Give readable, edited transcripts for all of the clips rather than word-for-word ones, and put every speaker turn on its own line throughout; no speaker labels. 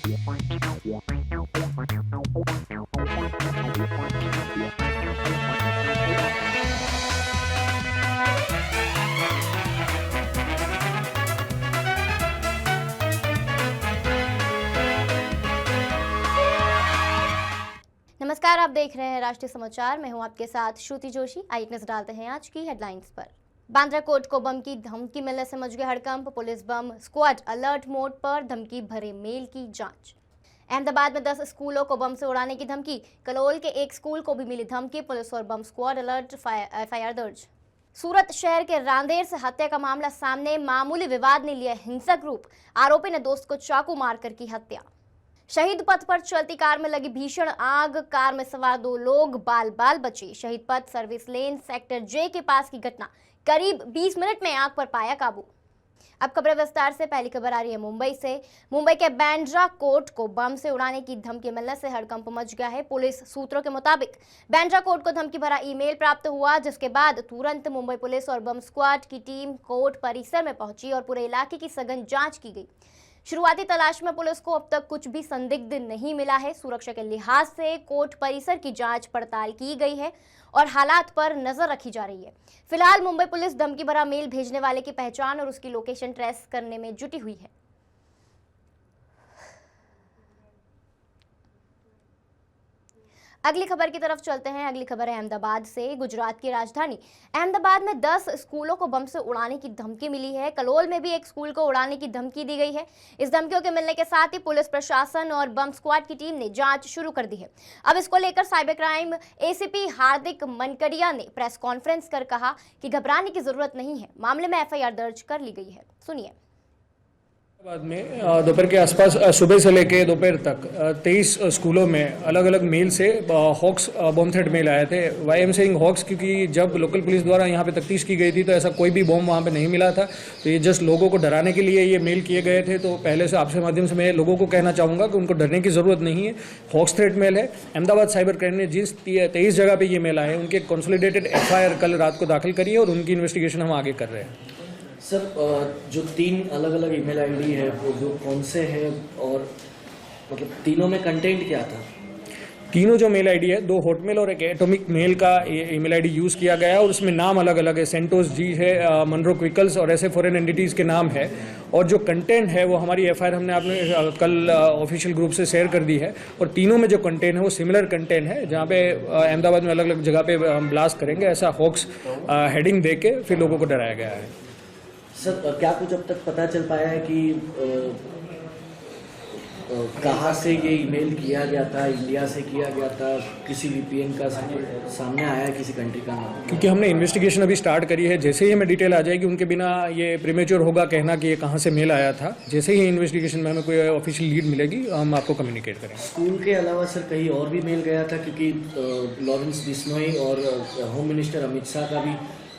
नमस्कार, आप देख रहे हैं राष्ट्रीय समाचार। मैं हूं आपके साथ श्रुति जोशी। आइए एक नजर डालते हैं आज की हेडलाइंस पर। बांद्रा कोर्ट को बम की धमकी मिलने से मच गया हड़कंप। पुलिस बम स्क्वाड अलर्ट मोड पर, धमकी भरे मेल की जांच। अहमदाबाद में 10 स्कूलों को बम से उड़ाने की धमकी। कलोल के एक स्कूल को भी मिली धमकी। पुलिस और बम स्क्वाड अलर्ट, एफआईआर दर्ज। सूरत शहर के रांदेर से हत्या का मामला सामने। मामूली विवाद ने लिया हिंसक रूप। आरोपी ने दोस्त को चाकू मारकर की हत्या। शहीद पथ पर चलती कार में लगी भीषण आग। कार में सवार 2 लोग बाल बाल बचे। शहीद पथ सर्विस लेन सेक्टर जे के पास की घटना। करीब 20 मिनट में आग पर पाया काबू। अब खबरें विस्तार से। पहली खबर आ रही है मुंबई से। मुंबई के बांद्रा कोर्ट को बम से उड़ाने की धमकी मिलने से हड़कंप मच गया है। पुलिस सूत्रों के मुताबिक बांद्रा कोर्ट को धमकी भरा ईमेल प्राप्त हुआ, जिसके बाद तुरंत मुंबई पुलिस और बम स्क्वाड की टीम कोर्ट परिसर में पहुंची और पूरे इलाके की सघन जांच की गई। शुरुआती तलाश में पुलिस को अब तक कुछ भी संदिग्ध नहीं मिला है। सुरक्षा के लिहाज से कोर्ट परिसर की जांच पड़ताल की गई है और हालात पर नजर रखी जा रही है। फिलहाल मुंबई पुलिस धमकी भरा मेल भेजने वाले की पहचान और उसकी लोकेशन ट्रेस करने में जुटी हुई है। अगली खबर की तरफ चलते हैं। अगली खबर है अहमदाबाद से। गुजरात की राजधानी अहमदाबाद में 10 स्कूलों को बम से उड़ाने की धमकी मिली है। कलोल में भी एक स्कूल को उड़ाने की धमकी दी गई है। इस धमकियों के मिलने के साथ ही पुलिस प्रशासन और बम स्क्वाड की टीम ने जांच शुरू कर दी है। अब इसको लेकर साइबर क्राइम एसीपी हार्दिक मनकड़िया ने प्रेस कॉन्फ्रेंस कर कहा कि घबराने की जरूरत नहीं है। मामले में एफआईआर दर्ज कर ली गई है। सुनिए।
बाद में दोपहर के आसपास सुबह से लेकर दोपहर तक 23 स्कूलों में अलग अलग मेल से हॉक्स बॉम्ब थ्रेट मेल आए थे। वाई एम सेइंग हॉक्स क्योंकि जब लोकल पुलिस द्वारा यहाँ पे तफ्तीश की गई थी तो ऐसा कोई भी बॉम्ब वहाँ पे नहीं मिला था। तो ये जस्ट लोगों को डराने के लिए ये मेल किए गए थे। तो पहले से आपसे माध्यम से मैं लोगों को कहना चाहूँगा कि उनको डरने की ज़रूरत नहीं है। हॉक्स थ्रेट मेल है। अहमदाबाद साइबर क्राइम ने जिस 23 जगह पर ये मेल आए हैं उनके कंसोलिडेटेड एफआईआर कल रात को दाखिल करी है और उनकी इन्वेस्टिगेशन हम आगे कर रहे हैं।
सर, जो 3 अलग अलग ईमेल आईडी है वो जो कौन से हैं और मतलब तीनों में कंटेंट क्या था?
तीनों जो मेल आईडी है, 2 हॉटमेल और एक एटॉमिक मेल का ईमेल आईडी यूज़ किया गया है और उसमें नाम अलग अलग है। सेंटोस जी है, मनरो क्विकल्स और ऐसे फॉरेन एंटिटीज़ के नाम है। और जो कंटेंट है वो हमारी एफआईआर हमने आपने कल ऑफिशियल ग्रुप से शेयर कर दी है। और तीनों में जो कंटेंट है वो सिमिलर कंटेंट है। जहाँ पे अहमदाबाद में अलग अलग जगह पे हम ब्लास्ट करेंगे, ऐसा हॉक्स हेडिंग दे के फिर लोगों को डराया गया है।
सर, क्या कुछ अब तक पता चल पाया है कि कहाँ से ये ईमेल किया गया था? इंडिया से किया गया था? किसी वीपीएन का सामने आया है किसी कंट्री का नाम?
क्योंकि हमने इन्वेस्टिगेशन अभी स्टार्ट करी है। जैसे ही हमें डिटेल आ जाएगी, उनके बिना ये प्रीमेच्योर होगा कहना कि ये कहाँ से मेल आया था। जैसे ही इन्वेस्टिगेशन में हमें कोई ऑफिशियल लीड मिलेगी हम आपको कम्युनिकेट करेंगे।
स्कूल के अलावा सर कहीं और भी मेल गया था? क्योंकि लॉरेंस बिश्नोई और होम मिनिस्टर अमित शाह का भी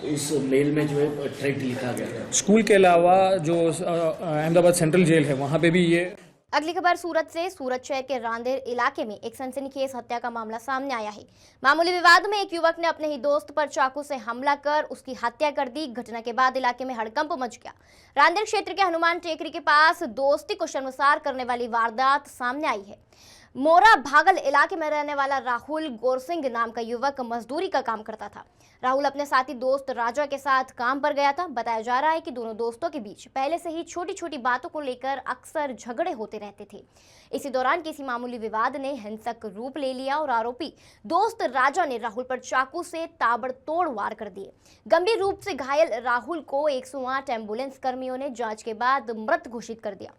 उस मेल में जो है थ्रेट लिखा गया था।
स्कूल के अलावा जो अहमदाबाद सेंट्रल जेल है वहाँ पे भी ये।
अगली खबर सूरत से। सूरत शहर के रांदेर इलाके में एक सनसनीखेज हत्या का मामला सामने आया है। मामूली विवाद में एक युवक ने अपने ही दोस्त पर चाकू से हमला कर उसकी हत्या कर दी। घटना के बाद इलाके में हड़कंप मच गया। रांदेर क्षेत्र के हनुमान टेकरी के पास दोस्ती को शर्मसार करने वाली वारदात सामने आई है। मोरा भागल इलाके में रहने वाला राहुल गोरसिंह नाम का युवक मजदूरी का काम करता था। राहुल अपने साथी दोस्त राजा के साथ काम पर गया था। बताया जा रहा है कि दोनों दोस्तों के बीच पहले से ही छोटी छोटी बातों को लेकर अक्सर झगड़े होते रहते थे। इसी दौरान किसी मामूली विवाद ने हिंसक रूप ले लिया और आरोपी दोस्त राजा ने राहुल पर चाकू से ताबड़तोड़ वार कर दिए। गंभीर रूप से घायल राहुल को 108 एम्बुलेंस कर्मियों ने जांच के बाद मृत घोषित कर दिया।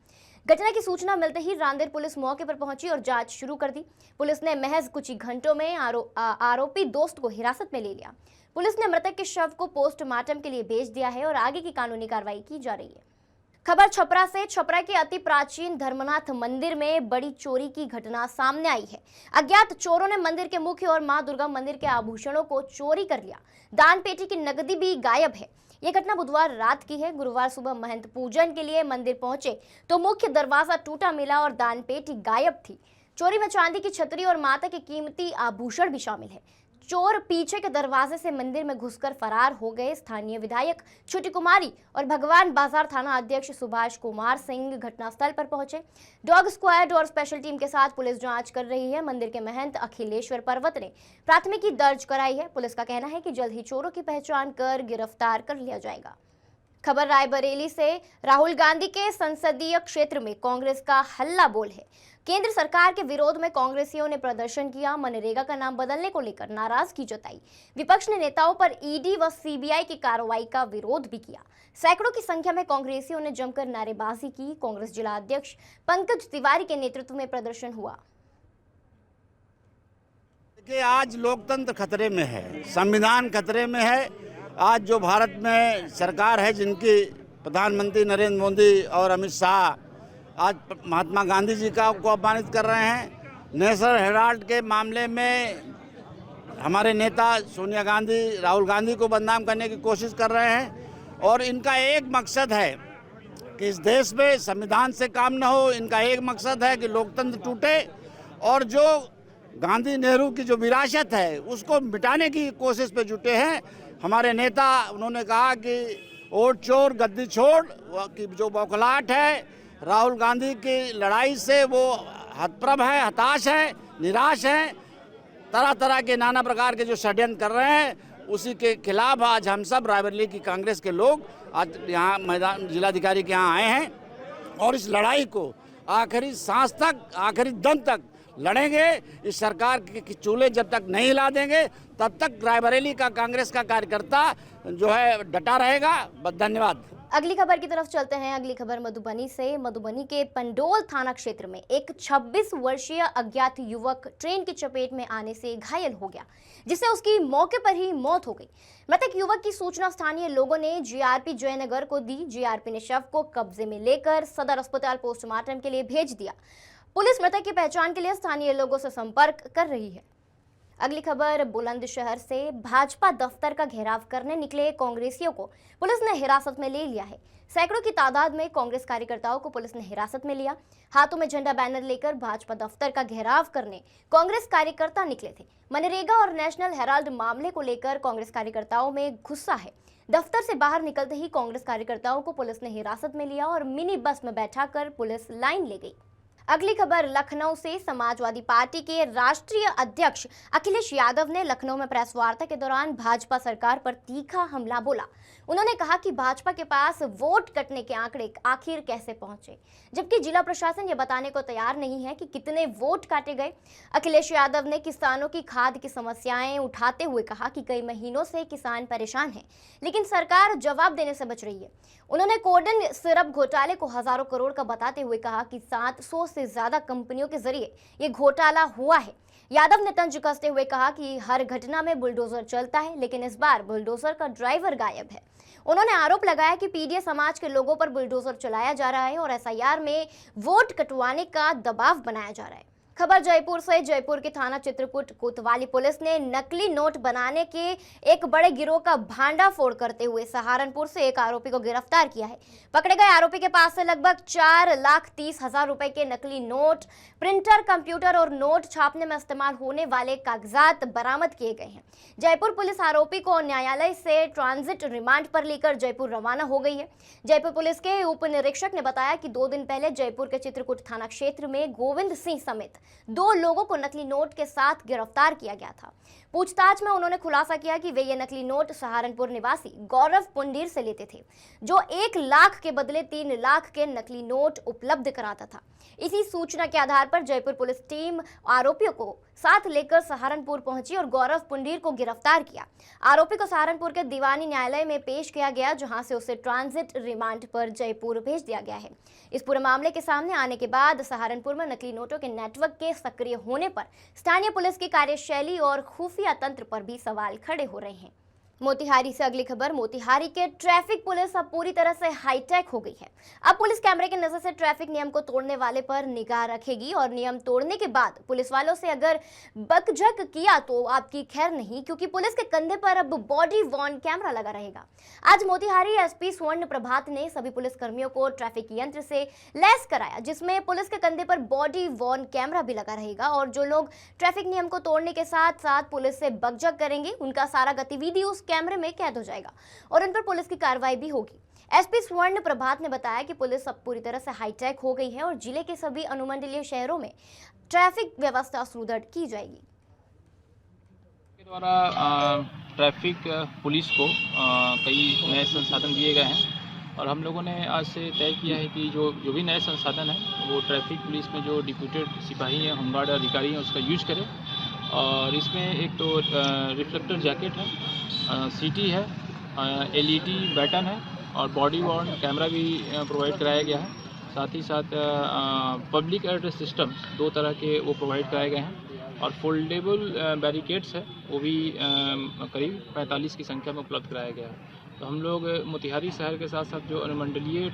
घटना की सूचना मिलते ही रांदेर पुलिस मौके पर पहुंची और जांच शुरू कर दी। पुलिस ने महज कुछ ही घंटों में आरोपी दोस्त को हिरासत में ले लिया। पुलिस ने मृतक के शव को पोस्टमार्टम के लिए भेज दिया है और आगे की कानूनी कार्रवाई की जा रही है। खबर छपरा से। छपरा के अति प्राचीन धर्मनाथ मंदिर में बड़ी चोरी की घटना सामने आई है। अज्ञात चोरों ने मंदिर के मुख्य और मां दुर्गा मंदिर के आभूषणों को चोरी कर लिया। दान पेटी की नकदी भी गायब है। यह घटना बुधवार रात की है। गुरुवार सुबह महंत पूजन के लिए मंदिर पहुंचे तो मुख्य दरवाजा टूटा मिला और दान पेटी गायब थी। चोरी में चांदी की छतरी और माता के कीमती आभूषण भी शामिल है। चोर पीछे के दरवाजे से मंदिर में घुसकर फरार हो गए। स्थानीय विधायक छोटी कुमारी और भगवान बाजार थाना अध्यक्ष सुभाष कुमार सिंह घटनास्थल पर पहुंचे। डॉग स्क्वाड और स्पेशल टीम के साथ पुलिस जांच कर रही है। मंदिर के महंत अखिलेश्वर पर्वत ने प्राथमिकी दर्ज कराई है। पुलिस का कहना है कि जल्द ही चोरों की पहचान कर गिरफ्तार कर लिया जाएगा। खबर रायबरेली से। राहुल गांधी के संसदीय क्षेत्र में कांग्रेस का हल्ला बोल है। केंद्र सरकार के विरोध में कांग्रेसियों ने प्रदर्शन किया। मनरेगा का नाम बदलने को लेकर नाराजगी जताई। विपक्ष ने नेताओं पर ईडी व सीबीआई की कार्रवाई का विरोध भी किया। सैकड़ों की संख्या में कांग्रेसियों ने जमकर नारेबाजी की। कांग्रेस जिला अध्यक्ष पंकज तिवारी के नेतृत्व में प्रदर्शन हुआ।
देखिए, आज लोकतंत्र खतरे में है, संविधान खतरे में है। आज जो भारत में सरकार है, जिनकी प्रधानमंत्री नरेंद्र मोदी और अमित शाह आज महात्मा गांधी जी को अपमानित कर रहे हैं। नेशनल हेराल्ड के मामले में हमारे नेता सोनिया गांधी राहुल गांधी को बदनाम करने की कोशिश कर रहे हैं और इनका एक मकसद है कि इस देश में संविधान से काम न हो। इनका एक मकसद है कि लोकतंत्र टूटे और जो गांधी नेहरू की जो विरासत है उसको मिटाने की कोशिश पे जुटे हैं हमारे नेता। उन्होंने कहा कि वोट चोर गद्दी छोड़ की जो बौखलाहट है, राहुल गांधी की लड़ाई से वो हतप्रभ है, हताश है, निराश है। तरह तरह के नाना प्रकार के जो षड्यंत्र कर रहे हैं उसी के खिलाफ आज हम सब रायबरेली की कांग्रेस के लोग आज यहाँ मैदान जिलाधिकारी के यहाँ आए हैं और इस लड़ाई को आखिरी सांस तक, आखिरी दम तक लड़ेंगे। इस सरकार के चूल्हे जब तक नहीं हिला देंगे तब तक रायबरेली का कांग्रेस का कार्यकर्ता जो है डटा रहेगा। धन्यवाद।
अगली खबर की तरफ चलते हैं। अगली खबर मधुबनी से। मधुबनी के पंडोल थाना क्षेत्र में एक 26 वर्षीय अज्ञात युवक ट्रेन की चपेट में आने से घायल हो गया, जिससे उसकी मौके पर ही मौत हो गई। मृतक युवक की सूचना स्थानीय लोगों ने जीआरपी जयनगर को दी। जीआरपी ने शव को कब्जे में लेकर सदर अस्पताल पोस्टमार्टम के लिए भेज दिया। पुलिस मृतक की पहचान के लिए स्थानीय लोगों से संपर्क कर रही है। अगली खबर बुलंदशहर से। भाजपा दफ्तर का घेराव करने निकले कांग्रेसियों को पुलिस ने हिरासत में ले लिया है। सैकड़ों की तादाद में कांग्रेस कार्यकर्ताओं को पुलिस ने हिरासत में लिया। हाथों में झंडा बैनर लेकर भाजपा दफ्तर का घेराव करने कांग्रेस कार्यकर्ता निकले थे। मनरेगा और नेशनल हेराल्ड मामले को लेकर कांग्रेस कार्यकर्ताओं में गुस्सा है। दफ्तर से बाहर निकलते ही कांग्रेस कार्यकर्ताओं को पुलिस ने हिरासत में लिया और मिनी बस में बैठाकर पुलिस लाइन ले गई। अगली खबर लखनऊ से। समाजवादी पार्टी के राष्ट्रीय अध्यक्ष अखिलेश यादव ने लखनऊ में प्रेस वार्ता के दौरान भाजपा सरकार पर तीखा हमला बोला। उन्होंने कहा कि भाजपा के पास वोट कटने के आंकड़े आखिर कैसे पहुंचे, जबकि जिला प्रशासन ये बताने को तैयार नहीं है कि कितने वोट काटे गए। अखिलेश यादव ने किसानों की खाद की समस्याएं उठाते हुए कहा कि कई महीनों से किसान परेशान हैं, लेकिन सरकार जवाब देने से बच रही है। उन्होंने कोडन सिरप घोटाले को हजारों करोड़ का बताते हुए कहा कि 700 से ज्यादा कंपनियों के जरिए ये घोटाला हुआ है। यादव ने तंज कसते हुए कहा कि हर घटना में बुलडोजर चलता है, लेकिन इस बार बुलडोजर का ड्राइवर गायब है। उन्होंने आरोप लगाया कि पीडीए समाज के लोगों पर बुलडोजर चलाया जा रहा है और एसआईआर में वोट कटवाने का दबाव बनाया जा रहा है। खबर जयपुर से। जयपुर के थाना चित्रकूट कोतवाली पुलिस ने नकली नोट बनाने के एक बड़े गिरोह का भांडाफोड़ करते हुए सहारनपुर से एक आरोपी को गिरफ्तार किया है। पकड़े गए आरोपी के पास से लगभग 4,30,000 रुपए के नकली नोट, प्रिंटर, कंप्यूटर और नोट छापने में इस्तेमाल होने वाले कागजात बरामद किए गए हैं। जयपुर पुलिस आरोपी को न्यायालय से ट्रांजिट रिमांड पर लेकर जयपुर रवाना हो गई है। जयपुर पुलिस के उप निरीक्षक ने बताया कि 2 दिन पहले जयपुर के चित्रकूट थाना क्षेत्र में गोविंद सिंह समेत 2 लोगों को नकली नोट के साथ गिरफ्तार किया गया था। पूछताछ में उन्होंने खुलासा किया कि वे ये नकली नोट सहारनपुर निवासी गौरव पुंडीर से लेते थे, जो 1 लाख के बदले 3 लाख के नकली नोट उपलब्ध कराता था। इसी सूचना के आधार पर जयपुर पुलिस टीम आरोपियों को साथ लेकर सहारनपुर पहुंची और गौरव पुंडीर को गिरफ्तार किया। आरोपी को सहारनपुर के दीवानी न्यायालय में पेश किया गया, जहां से उसे ट्रांजिट रिमांड पर जयपुर भेज दिया गया है। इस पूरे मामले के सामने आने के बाद सहारनपुर में नकली नोटों के नेटवर्क के सक्रिय होने पर स्थानीय पुलिस की कार्यशैली और खुफिया तंत्र पर भी सवाल खड़े हो रहे हैं। मोतिहारी से अगली खबर। मोतिहारी के ट्रैफिक पुलिस अब पूरी तरह से हाईटेक हो गई है। अब पुलिस कैमरे की नजर से ट्रैफिक नियम को तोड़ने वाले पर निगाह रखेगी और नियम तोड़ने के बाद पुलिस वालों से अगर बकझक किया तो आपकी खैर नहीं, क्योंकि पुलिस के कंधे पर अब बॉडी वॉर्न कैमरा लगा रहेगा। आज मोतिहारी एसपी स्वर्ण प्रभात ने सभी पुलिस कर्मियों को ट्रैफिक यंत्र से लैस कराया, जिसमें पुलिस के कंधे पर बॉडी वॉर्न कैमरा भी लगा रहेगा और जो लोग ट्रैफिक नियम को तोड़ने के साथ साथ पुलिस से बकझक करेंगे उनका सारा गतिविधि उस कैमरे में कैद हो जाएगा और उन पर पुलिस की कार्रवाई भी होगी। एसपी स्वर्ण प्रभात ने बताया कि पुलिस अब पूरी तरह से हाईटेक हो गई है और जिले के सभी अनुमंडलीय शहरों में ट्रैफिक व्यवस्था सुदृढ़ की जाएगी।
के द्वारा ट्रैफिक पुलिस को कई नए संसाधन दिए गए हैं और हम लोगों ने आज से तय किया है कि जो भी नए संसाधन हैं वो ट्रैफिक पुलिस में जो डिप्यूटेड सिपाही हैं, होमगार्ड अधिकारी हैं, उसका यूज करें। और इसमें एक तो रिफ्लेक्टर जैकेट है, सीटी है, एलईडी बैटन है और बॉडी वॉर्न कैमरा भी प्रोवाइड कराया गया है। साथ ही साथ पब्लिक एड्रेस सिस्टम 2 तरह के वो प्रोवाइड कराए गए हैं और फोल्डेबल बैरिकेड्स है वो भी करीब 45 की संख्या में उपलब्ध कराया गया है। तो हम लोग मोतिहारी शहर के साथ साथ जो अनुमंडलीय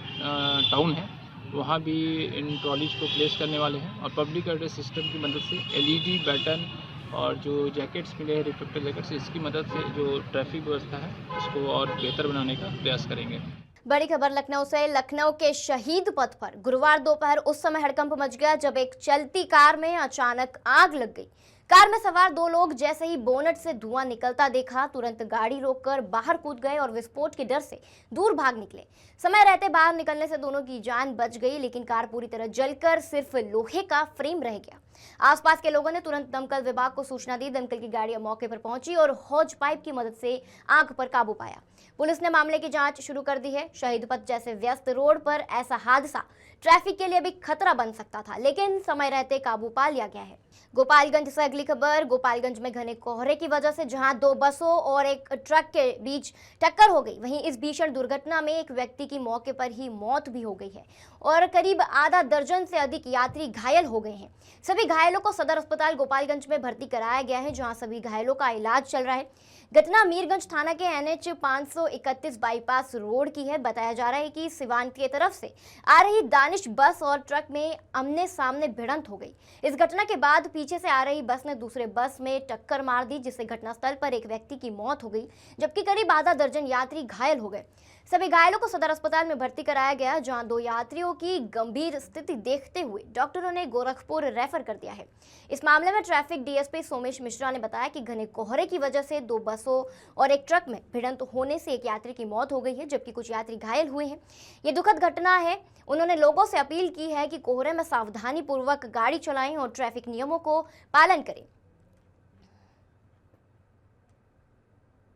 टाउन है वहाँ भी इन ट्रॉलीज को प्लेस करने वाले हैं और पब्लिक एड्रेस सिस्टम की मदद से एलईडी बैटन और जो जैकेट्स मिले हैं, रिफ्लेक्टर जैकेट्स, इसकी मदद से जो ट्रैफिक व्यवस्था है उसको और बेहतर बनाने का प्रयास करेंगे।
बड़ी खबर लखनऊ से। लखनऊ के शहीद पथ पर गुरुवार दोपहर उस समय हड़कंप मच गया जब एक चलती कार में अचानक आग लग गई। कार में सवार 2 लोग जैसे ही बोनट से धुआं निकलता देखा तुरंत गाड़ी रोककर बाहर कूद गए और विस्फोट के डर से दूर भाग निकले। समय रहते बाहर निकलने से दोनों की जान बच गई, लेकिन कार पूरी तरह जलकर सिर्फ लोहे का फ्रेम रह गया। आसपास के लोगों ने तुरंत दमकल विभाग को सूचना दी। दमकल की गाड़ी मौके पर पहुंची और हौज पाइप की मदद से आग पर काबू पाया। पुलिस ने मामले की जांच शुरू कर दी है। शहीद पथ जैसे व्यस्त रोड पर ऐसा हादसा ट्रैफिक के लिए भी खतरा बन सकता था, लेकिन समय रहते काबू पा लिया गया है। गोपालगंज से अगली खबर। गोपालगंज में घने कोहरे की वजह से जहां 2 बसों और एक ट्रक के बीच टक्कर हो गई, वहीं इस भीषण दुर्घटना में एक व्यक्ति की मौके पर ही मौत भी हो गई है और करीब आधा दर्जन से अधिक यात्री घायल हो गए हैं। सभी घायलों को सदर अस्पताल गोपालगंज में भर्ती कराया गया है, जहां सभी घायलों का इलाज चल रहा है। घटना मीरगंज थाना के NH 531 बाईपास रोड की है। बताया जा रहा है कि सिवान की तरफ से आ रही दानिश बस और ट्रक में आमने सामने भिड़ंत हो गई। इस घटना के बाद पीछे से आ रही बस ने दूसरे बस में टक्कर मार दी, जिससे घटनास्थल पर एक व्यक्ति की मौत हो गई जबकि करीब आधा दर्जन यात्री घायल हो गए। सभी घायलों को सदर अस्पताल में भर्ती कराया गया, जहां 2 यात्रियों की गंभीर स्थिति देखते हुए डॉक्टरों ने गोरखपुर रेफर कर दिया है। इस मामले में ट्रैफिक डीएसपी सोमेश मिश्रा ने बताया कि घने कोहरे की वजह से 2 बसों और एक ट्रक में भिड़ंत होने से एक यात्री की मौत हो गई है, जबकि कुछ यात्री घायल हुए हैं। ये दुखद घटना है। उन्होंने लोगों से अपील की है कि कोहरे में सावधानी पूर्वक गाड़ी चलाएं और ट्रैफिक नियमों को पालन करें।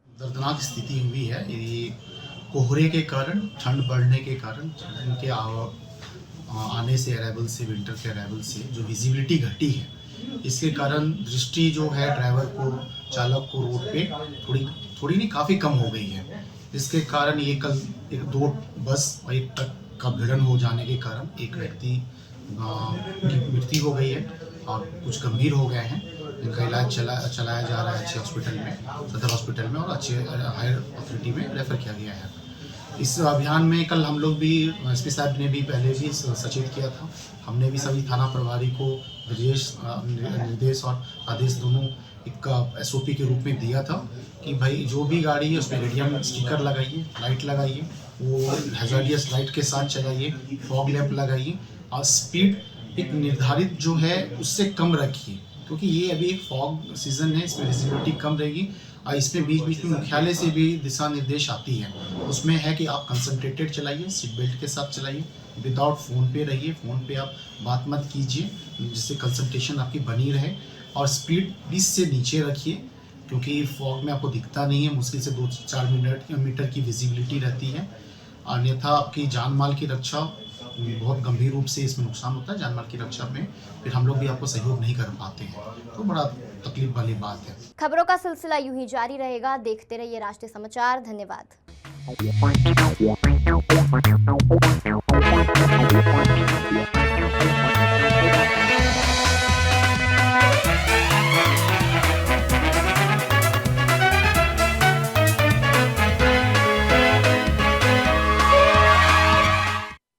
दर्दनाक स्थिति हुई है। ये कोहरे के कारण, ठंड बढ़ने के कारण, ठंड के आने से, अराइवल से, विंटर के अराइवल से जो विजिबिलिटी घटी है, इसके कारण दृष्टि जो है ड्राइवर को, चालक को रोड पे थोड़ी नहीं काफ़ी कम हो गई है। इसके कारण ये कल 2 बस और एक ट्रक का भिड़न हो जाने के कारण एक व्यक्ति की मृत्यु हो गई है और कुछ गंभीर हो गए हैं। इनका इलाज चलाया जा रहा है अच्छे हॉस्पिटल में, सदर हॉस्पिटल में, और अच्छे हायर अथॉरिटी में रेफर किया गया है। इस अभियान में कल हम लोग भी, एसपी साहब ने भी पहले भी सचेत किया था। हमने भी सभी थाना प्रभारी को निर्देश और आदेश दोनों एक SOP के रूप में दिया था कि भाई जो भी गाड़ी है उसमें रेडियम स्टिकर लगाइए, लाइट लगाइए, वो हैजार्डियस लाइट के साथ चलाइए, फॉग लैंप लगाइए और स्पीड एक निर्धारित जो है उससे कम रखिए, क्योंकि ये अभी एक फॉग सीजन है, इसमें विजिबिलिटी कम रहेगी। और इसमें बीच में मुख्यालय से भी दिशा निर्देश आती है, उसमें है कि आप कंसंट्रेटेड चलाइए, सीट बेल्ट के साथ चलाइए, विदाउट फ़ोन पे रहिए, फ़ोन पे आप बात मत कीजिए, जिससे कंसंट्रेशन आपकी बनी रहे, और स्पीड 20 से नीचे रखिए, क्योंकि फॉग में आपको दिखता नहीं है, मुश्किल से 2-4 मीटर की विजिबिलिटी रहती है। अन्यथा आपकी जान माल की रक्षा बहुत गंभीर रूप से इसमें नुकसान होता है। जान माल की रक्षा में फिर हम लोग भी आपको सहयोग नहीं कर पाते हैं, तो बड़ा तकलीफ वाली बात है।
खबरों का सिलसिला यूं ही जारी रहेगा। देखते रहिए राष्ट्रीय समाचार। धन्यवाद।